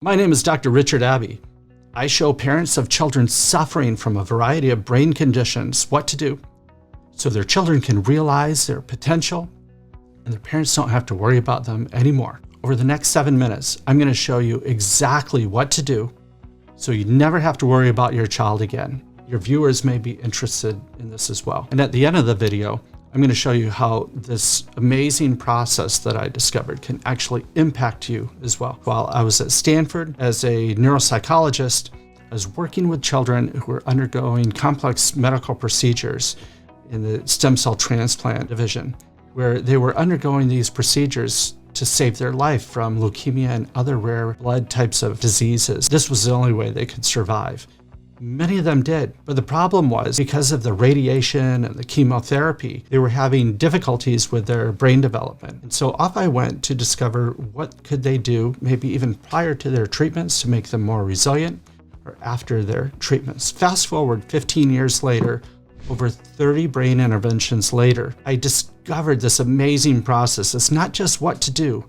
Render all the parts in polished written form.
My name is Dr. Richard Abbey. I show parents of children suffering from a variety of brain conditions what to do so their children can realize their potential and their parents don't have to worry about them anymore. Over the next 7 minutes, I'm going to show you exactly what to do so you never have to worry about your child again. Your viewers may be interested in this as well. And at the end of the video, I'm going to show you how this amazing process that I discovered can actually impact you as well. While I was at Stanford as a neuropsychologist, I was working with children who were undergoing complex medical procedures in the stem cell transplant division, where they were undergoing these procedures to save their life from leukemia and other rare blood types of diseases. This was the only way they could survive. Many of them did, but the problem was because of the radiation and the chemotherapy, they were having difficulties with their brain development. And so off I went to discover what could they do, maybe even prior to their treatments, to make them more resilient, or after their treatments. Fast forward 15 years later, over 30 brain interventions later, I discovered this amazing process. It's not just what to do,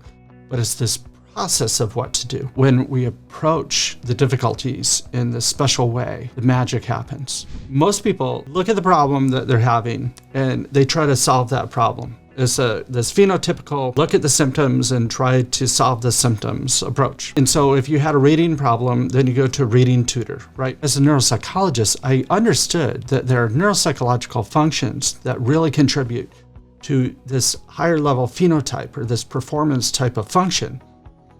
but it's this process of what to do. When we approach the difficulties in this special way, the magic happens. Most people look at the problem that they're having and they try to solve that problem. It's this phenotypical look at the symptoms and try to solve the symptoms approach. And so if you had a reading problem, then you go to a reading tutor, right? As a neuropsychologist, I understood that there are neuropsychological functions that really contribute to this higher level phenotype or this performance type of function.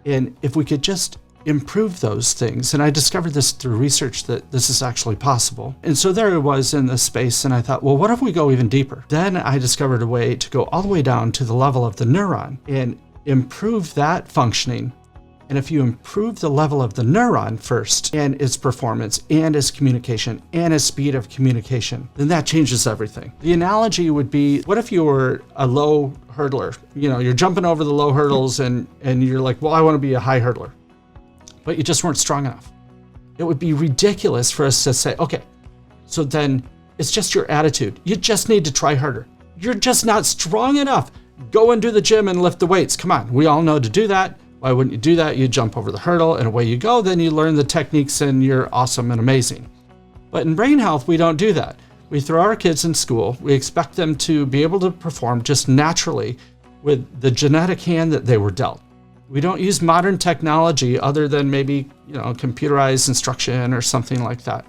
And if we could just improve those things, and I discovered this through research that this is actually possible. And so there I was in this space, and I thought, well, what if we go even deeper? Then I discovered a way to go all the way down to the level of the neuron and improve that functioning. And if you improve the level of the neuron first, and its performance, and its communication, and its speed of communication, then that changes everything. The analogy would be, what if you were a low hurdler? You know, you're jumping over the low hurdles and you're like, well, I want to be a high hurdler. But you just weren't strong enough. It would be ridiculous for us to say, okay, so then it's just your attitude. You just need to try harder. You're just not strong enough. Go and do the gym and lift the weights. Come on, we all know to do that. Why wouldn't you do that? You jump over the hurdle and away you go. Then you learn the techniques and you're awesome and amazing. But in brain health, we don't do that. We throw our kids in school. We expect them to be able to perform just naturally with the genetic hand that they were dealt. We don't use modern technology other than maybe, computerized instruction or something like that.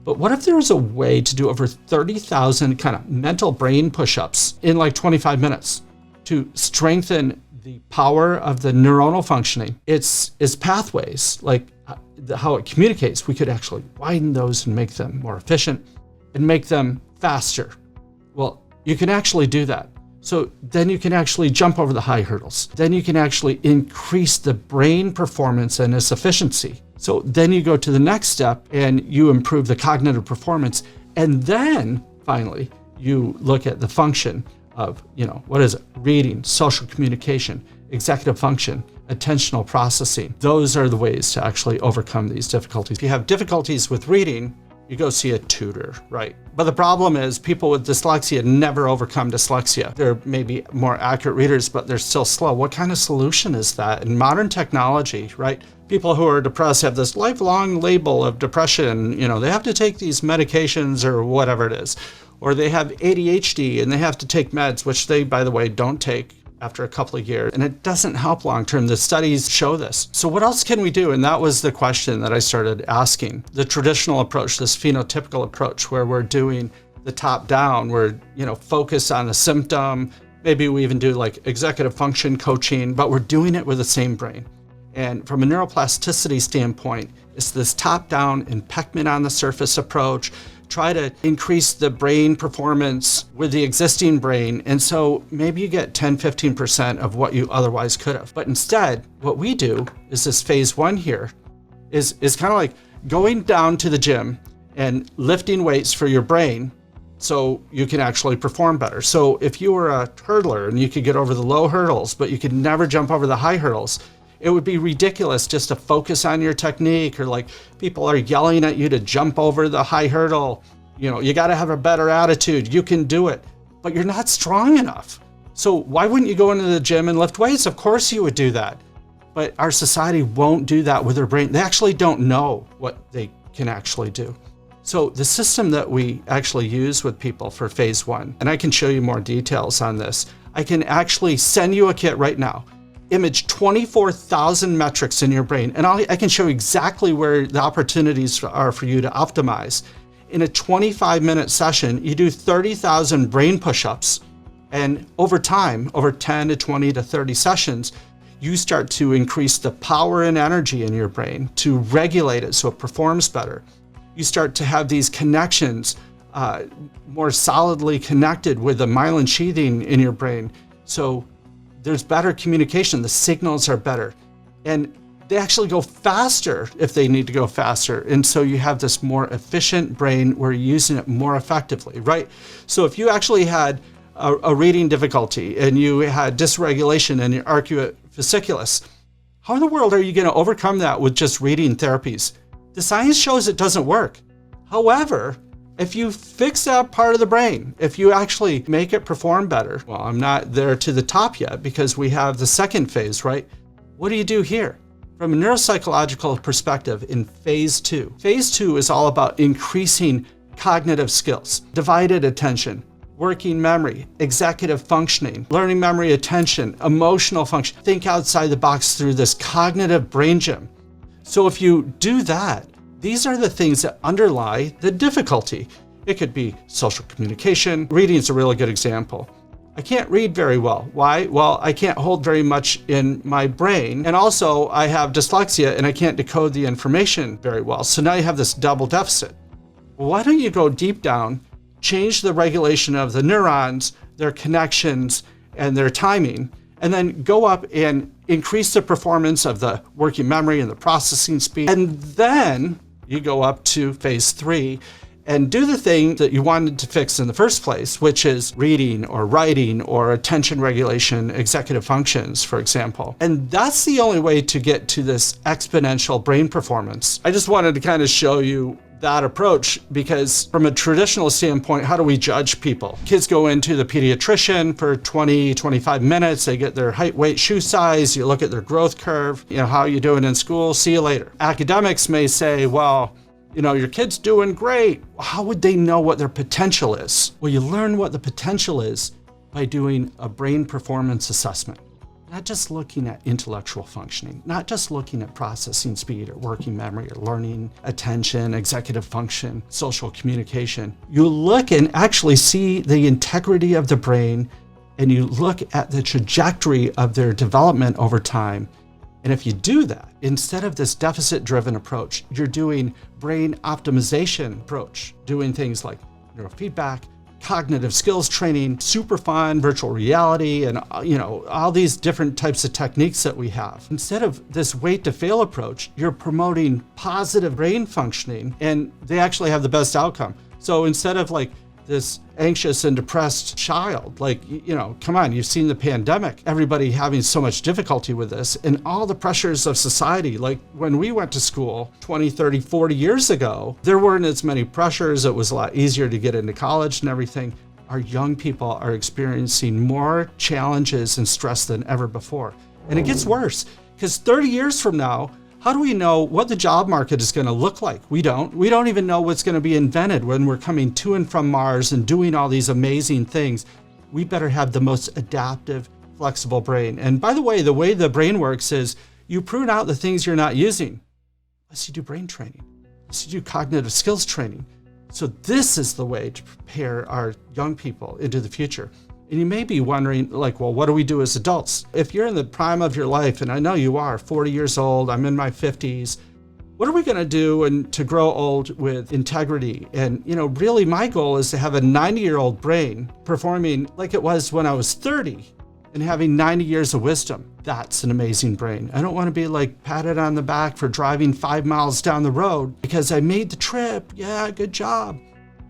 But what if there was a way to do over 30,000 kind of mental brain push-ups in like 25 minutes to strengthen the power of the neuronal functioning? It's pathways, like how it communicates. We could actually widen those and make them more efficient and make them faster. Well, you can actually do that. So then you can actually jump over the high hurdles. Then you can actually increase the brain performance and its efficiency. So then you go to the next step and you improve the cognitive performance. And then finally, you look at the function of, what is it? Reading, social communication, executive function, attentional processing. Those are the ways to actually overcome these difficulties. If you have difficulties with reading, you go see a tutor, right? But the problem is people with dyslexia never overcome dyslexia. They're maybe more accurate readers, but they're still slow. What kind of solution is that? In modern technology, right? People who are depressed have this lifelong label of depression. They have to take these medications or whatever it is. Or they have ADHD and they have to take meds, which they, by the way, don't take after a couple of years. And it doesn't help long term. The studies show this. So what else can we do? And that was the question that I started asking. The traditional approach, this phenotypical approach where we're doing the top down, we're, focus on the symptom. Maybe we even do like executive function coaching, but we're doing it with the same brain. And from a neuroplasticity standpoint, it's this top down impeccment on the surface approach. Try to increase the brain performance with the existing brain. And so maybe you get 10, 15% of what you otherwise could have. But instead, what we do is this phase one here is kind of like going down to the gym and lifting weights for your brain so you can actually perform better. So if you were a hurdler and you could get over the low hurdles, but you could never jump over the high hurdles, it would be ridiculous just to focus on your technique, or like people are yelling at you to jump over the high hurdle. You got to have a better attitude. You can do it, but you're not strong enough. So why wouldn't you go into the gym and lift weights? Of course you would do that. But our society won't do that with their brain. They actually don't know what they can actually do. So the system that we actually use with people for phase 1, and I can show you more details on this, I can actually send you a kit right now, image 24,000 metrics in your brain, and I can show you exactly where the opportunities are for you to optimize. In a 25-minute session, you do 30,000 brain push-ups, and over time, over 10 to 20 to 30 sessions, you start to increase the power and energy in your brain to regulate it so it performs better. You start to have these connections more solidly connected with the myelin sheathing in your brain. So there's better communication, the signals are better. And they actually go faster if they need to go faster. And so you have this more efficient brain where you're using it more effectively, right? So if you actually had a reading difficulty and you had dysregulation in your arcuate fasciculus, how in the world are you going to overcome that with just reading therapies? The science shows it doesn't work. However, if you fix that part of the brain, if you actually make it perform better, well, I'm not there to the top yet because we have the second phase, right? What do you do here? From a neuropsychological perspective in phase 2. Phase 2 is all about increasing cognitive skills, divided attention, working memory, executive functioning, learning memory, attention, emotional function. Think outside the box through this cognitive brain gym. So if you do that, these are the things that underlie the difficulty. It could be social communication. Reading is a really good example. I can't read very well. Why? Well, I can't hold very much in my brain. And also I have dyslexia and I can't decode the information very well. So now you have this double deficit. Well, why don't you go deep down, change the regulation of the neurons, their connections, and their timing, and then go up and increase the performance of the working memory and the processing speed. And then you go up to phase 3 and do the thing that you wanted to fix in the first place, which is reading or writing or attention regulation, executive functions, for example. And that's the only way to get to this exponential brain performance. I just wanted to kind of show you that approach because from a traditional standpoint, how do we judge people? Kids go into the pediatrician for 20, 25 minutes. They get their height, weight, shoe size. You look at their growth curve. How are you doing in school? See you later. Academics may say, well, your kid's doing great. How would they know what their potential is? Well, you learn what the potential is by doing a brain performance assessment. Not just looking at intellectual functioning, not just looking at processing speed or working memory or learning, attention, executive function, social communication. You look and actually see the integrity of the brain, and you look at the trajectory of their development over time. And if you do that, instead of this deficit-driven approach, you're doing brain optimization approach, doing things like neurofeedback, cognitive skills training, super fun, virtual reality, and all these different types of techniques that we have. Instead of this wait to fail approach, you're promoting positive brain functioning, and they actually have the best outcome. So instead of like this anxious and depressed child, come on, you've seen the pandemic, everybody having so much difficulty with this and all the pressures of society. Like when we went to school 20, 30, 40 years ago, there weren't as many pressures. It was a lot easier to get into college and everything. Our young people are experiencing more challenges and stress than ever before. And it gets worse because 30 years from now, how do we know what the job market is going to look like? We don't. We don't even know what's going to be invented when we're coming to and from Mars and doing all these amazing things. We better have the most adaptive, flexible brain. And by the way the brain works is you prune out the things you're not using. Unless you do brain training, unless you do cognitive skills training. So this is the way to prepare our young people into the future. And you may be wondering, well, what do we do as adults? If you're in the prime of your life, and I know you are, 40 years old, I'm in my 50s, what are we going to do and to grow old with integrity? And, really my goal is to have a 90-year-old brain performing like it was when I was 30 and having 90 years of wisdom. That's an amazing brain. I don't want to be patted on the back for driving 5 miles down the road because I made the trip. Yeah, good job.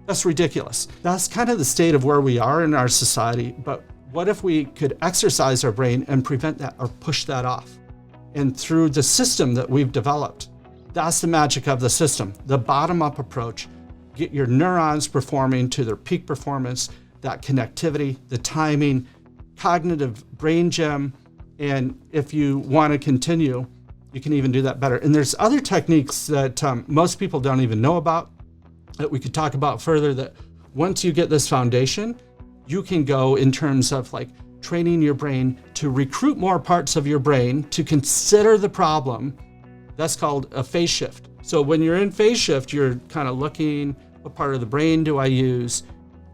That's ridiculous. That's kind of the state of where we are in our society. But what if we could exercise our brain and prevent that or push that off? And through the system that we've developed, that's the magic of the system. The bottom-up approach, get your neurons performing to their peak performance, that connectivity, the timing, cognitive brain gym, And if you want to continue, you can even do that better. And there's other techniques that most people don't even know about that we could talk about further, that once you get this foundation, you can go in terms of like training your brain to recruit more parts of your brain to consider the problem. That's called a phase shift. So when you're in phase shift, you're kind of looking, what part of the brain do I use?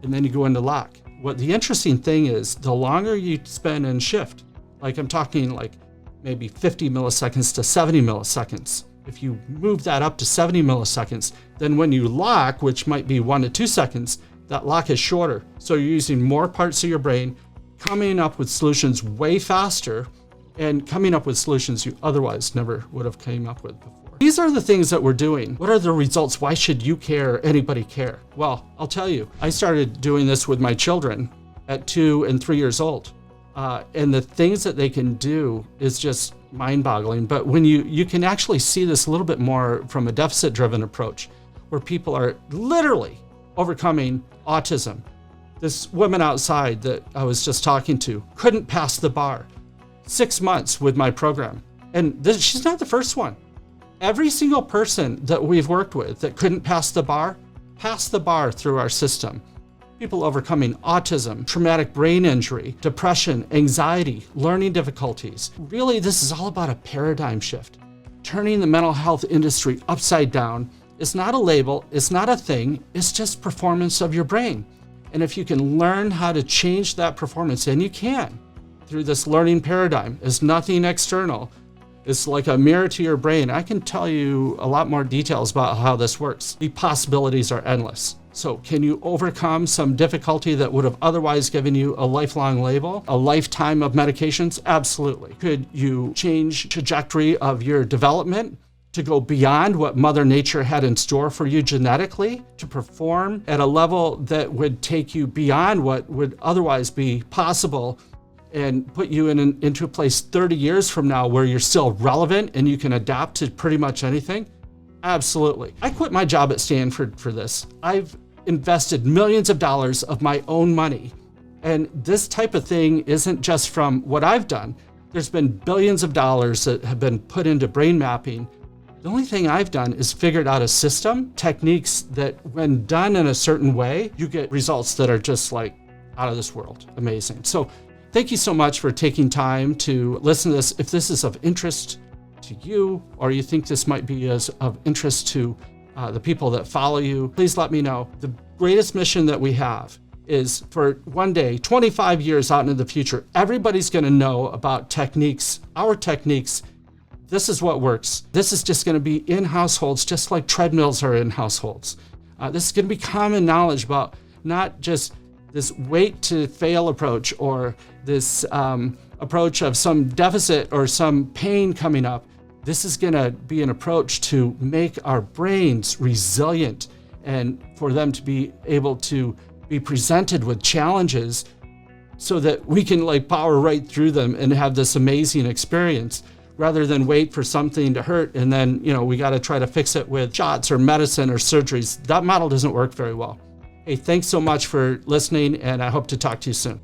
And then you go into lock. What the interesting thing is, the longer you spend in shift, like I'm talking like maybe 50 milliseconds to 70 milliseconds. If you move that up to 70 milliseconds, then when you lock, which might be 1 to 2 seconds, that lock is shorter. So you're using more parts of your brain, coming up with solutions way faster, and coming up with solutions you otherwise never would have came up with before. These are the things that we're doing. What are the results? Why should you care? Anybody care? Well, I'll tell you, I started doing this with my children at 2 and 3 years old. And the things that they can do is just mind-boggling. But when you can actually see this a little bit more from a deficit-driven approach, where people are literally overcoming autism. This woman outside that I was just talking to couldn't pass the bar. 6 months with my program. And she's not the first one. Every single person that we've worked with that couldn't pass the bar through our system. People overcoming autism, traumatic brain injury, depression, anxiety, learning difficulties. Really, this is all about a paradigm shift. Turning the mental health industry upside down. It's not a label, it's not a thing, it's just performance of your brain. And if you can learn how to change that performance, and you can, through this learning paradigm, it's nothing external. It's like a mirror to your brain. I can tell you a lot more details about how this works. The possibilities are endless. So can you overcome some difficulty that would have otherwise given you a lifelong label, a lifetime of medications? Absolutely. Could you change trajectory of your development to go beyond what Mother Nature had in store for you genetically, to perform at a level that would take you beyond what would otherwise be possible and put you into a place 30 years from now where you're still relevant and you can adapt to pretty much anything? Absolutely. I quit my job at Stanford for this. I've invested millions of dollars of my own money. And this type of thing isn't just from what I've done. There's been billions of dollars that have been put into brain mapping. The only thing I've done is figured out a system, techniques that when done in a certain way, you get results that are just like out of this world. Amazing. So thank you so much for taking time to listen to this. If this is of interest to you, or you think this might be of interest to the people that follow you, please let me know. The greatest mission that we have is for one day, 25 years out into the future, everybody's going to know about techniques, our techniques. This is what works. This is just going to be in households, just like treadmills are in households. This is going to be common knowledge about not just this wait to fail approach or this approach of some deficit or some pain coming up. This is going to be an approach to make our brains resilient and for them to be able to be presented with challenges so that we can like power right through them and have this amazing experience, rather than wait for something to hurt and then, we got to try to fix it with shots or medicine or surgeries. That model doesn't work very well. Hey, thanks so much for listening, and I hope to talk to you soon.